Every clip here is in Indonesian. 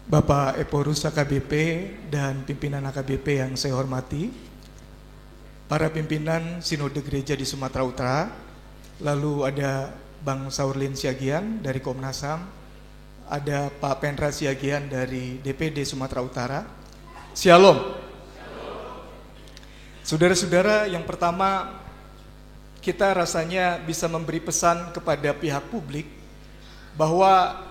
Bapak Eporus AKBP dan pimpinan AKBP yang saya hormati, para pimpinan Sinode Gereja di Sumatera Utara, lalu ada Bang Saurlin Siagian dari Komnas HAM, ada Pak Pendra Siagian dari DPD Sumatera Utara. Shalom. Saudara-saudara, yang pertama kita rasanya bisa memberi pesan kepada pihak publik bahwa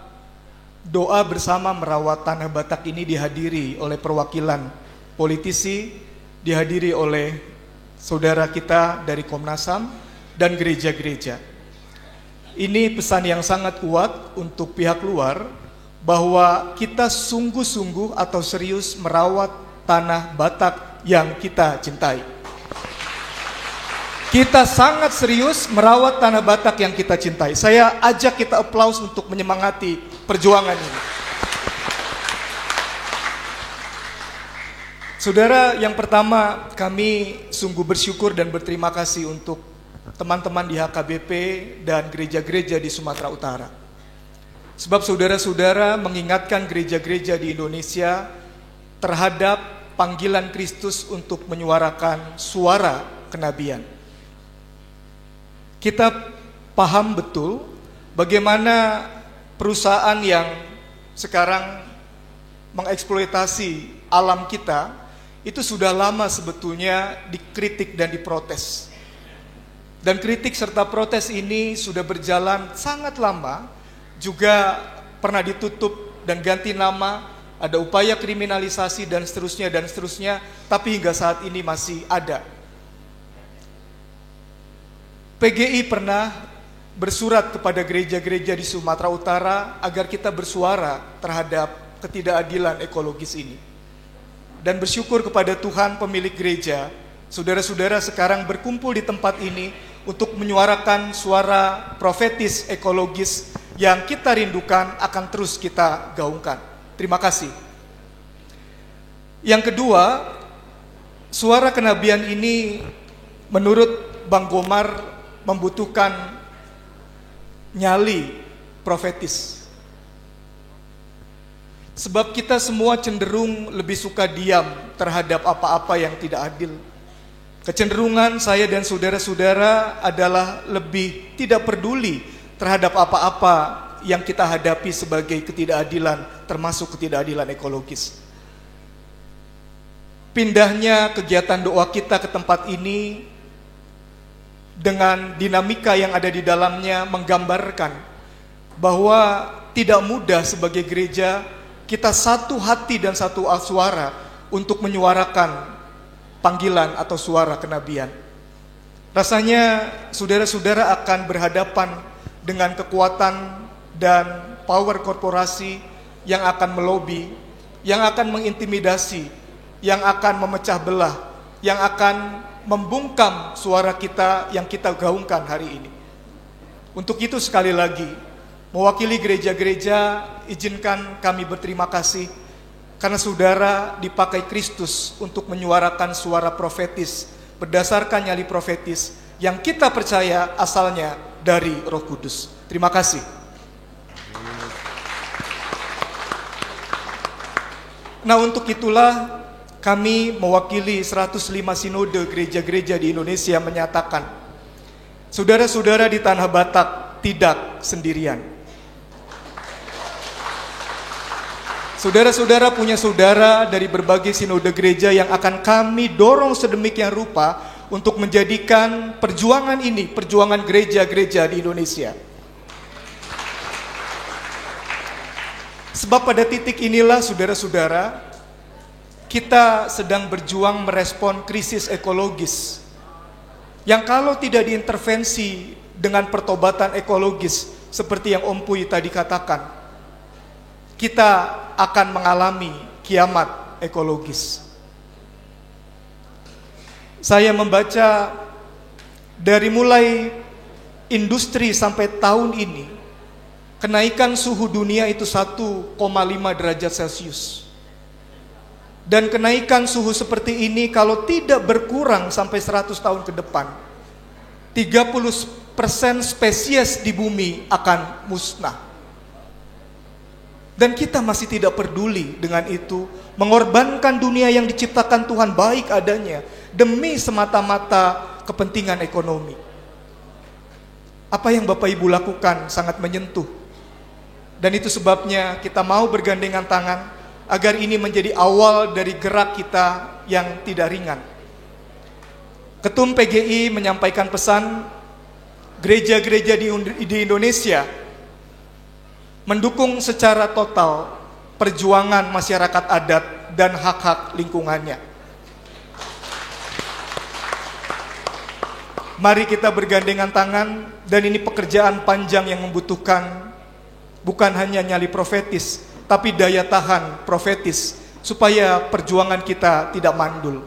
doa bersama merawat tanah Batak ini dihadiri oleh perwakilan politisi, dihadiri oleh saudara kita dari Komnas HAM dan gereja-gereja. Ini pesan yang sangat kuat untuk pihak luar bahwa kita sungguh-sungguh atau serius merawat tanah Batak yang kita cintai. Kita sangat serius merawat tanah Batak yang kita cintai. Saya ajak kita aplaus untuk menyemangati perjuangan ini. Saudara, yang pertama kami sungguh bersyukur dan berterima kasih untuk teman-teman di HKBP dan gereja-gereja di Sumatera Utara. Sebab saudara-saudara mengingatkan gereja-gereja di Indonesia terhadap panggilan Kristus untuk menyuarakan suara kenabian. Kita paham betul bagaimana perusahaan yang sekarang mengeksploitasi alam kita itu sudah lama sebetulnya dikritik dan diprotes. Dan kritik serta protes ini sudah berjalan sangat lama, juga pernah ditutup dan ganti nama, ada upaya kriminalisasi dan seterusnya, tapi hingga saat ini masih ada. PGI pernah bersurat kepada gereja-gereja di Sumatera Utara agar kita bersuara terhadap ketidakadilan ekologis ini. Dan bersyukur kepada Tuhan pemilik gereja, saudara-saudara sekarang berkumpul di tempat ini untuk menyuarakan suara profetis ekologis yang kita rindukan akan terus kita gaungkan. Terima kasih. Yang kedua, suara kenabian ini menurut Bang Gomar membutuhkan nyali profetis. Sebab kita semua cenderung lebih suka diam terhadap apa-apa yang tidak adil. Kecenderungan saya dan saudara-saudara adalah lebih tidak peduli terhadap apa-apa yang kita hadapi sebagai ketidakadilan, termasuk ketidakadilan ekologis. Pindahnya kegiatan doa kita ke tempat ini dengan dinamika yang ada di dalamnya menggambarkan bahwa tidak mudah sebagai gereja kita satu hati dan satu suara untuk menyuarakan panggilan atau suara kenabian. Rasanya saudara-saudara akan berhadapan dengan kekuatan dan power korporasi yang akan melobi, yang akan mengintimidasi, yang akan memecah belah, yang akan membungkam suara kita yang kita gaungkan hari ini. Untuk itu sekali lagi, mewakili gereja-gereja, izinkan kami berterima kasih karena saudara dipakai Kristus untuk menyuarakan suara profetis berdasarkan nyali profetis yang kita percaya asalnya dari Roh Kudus. Terima kasih. Nah, untuk itulah kami mewakili 105 sinode gereja-gereja di Indonesia menyatakan, saudara-saudara di tanah Batak tidak sendirian. Saudara-saudara punya saudara dari berbagai sinode gereja yang akan kami dorong sedemikian rupa untuk menjadikan perjuangan ini, perjuangan gereja-gereja di Indonesia. Sebab pada titik inilah saudara-saudara, kita sedang berjuang merespon krisis ekologis yang kalau tidak diintervensi dengan pertobatan ekologis seperti yang Om Puy tadi katakan, kita akan mengalami kiamat ekologis. Saya membaca dari mulai industri sampai tahun ini, kenaikan suhu dunia itu 1,5 derajat Celcius. Dan kenaikan suhu seperti ini kalau tidak berkurang sampai 100 tahun ke depan, 30% spesies di bumi akan musnah. Dan kita masih tidak peduli dengan itu, mengorbankan dunia yang diciptakan Tuhan baik adanya demi semata-mata kepentingan ekonomi. Apa yang Bapak Ibu lakukan sangat menyentuh. Dan itu sebabnya kita mau bergandengan tangan agar ini menjadi awal dari gerak kita yang tidak ringan. Ketum PGI menyampaikan pesan gereja-gereja di Indonesia mendukung secara total perjuangan masyarakat adat dan hak-hak lingkungannya. Mari kita bergandengan tangan, dan ini pekerjaan panjang yang membutuhkan bukan hanya nyali profetis, tapi daya tahan profetis, supaya perjuangan kita tidak mandul,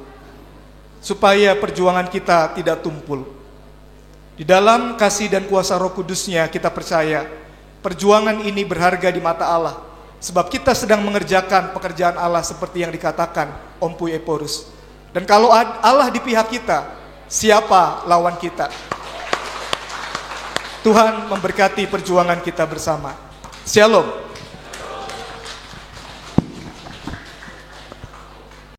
supaya perjuangan kita tidak tumpul. Di dalam kasih dan kuasa Roh Kudus-Nya kita percaya perjuangan ini berharga di mata Allah, sebab kita sedang mengerjakan pekerjaan Allah seperti yang dikatakan Om Puy Eporus. Dan kalau Allah di pihak kita, siapa lawan kita? Tuhan memberkati perjuangan kita bersama. Shalom.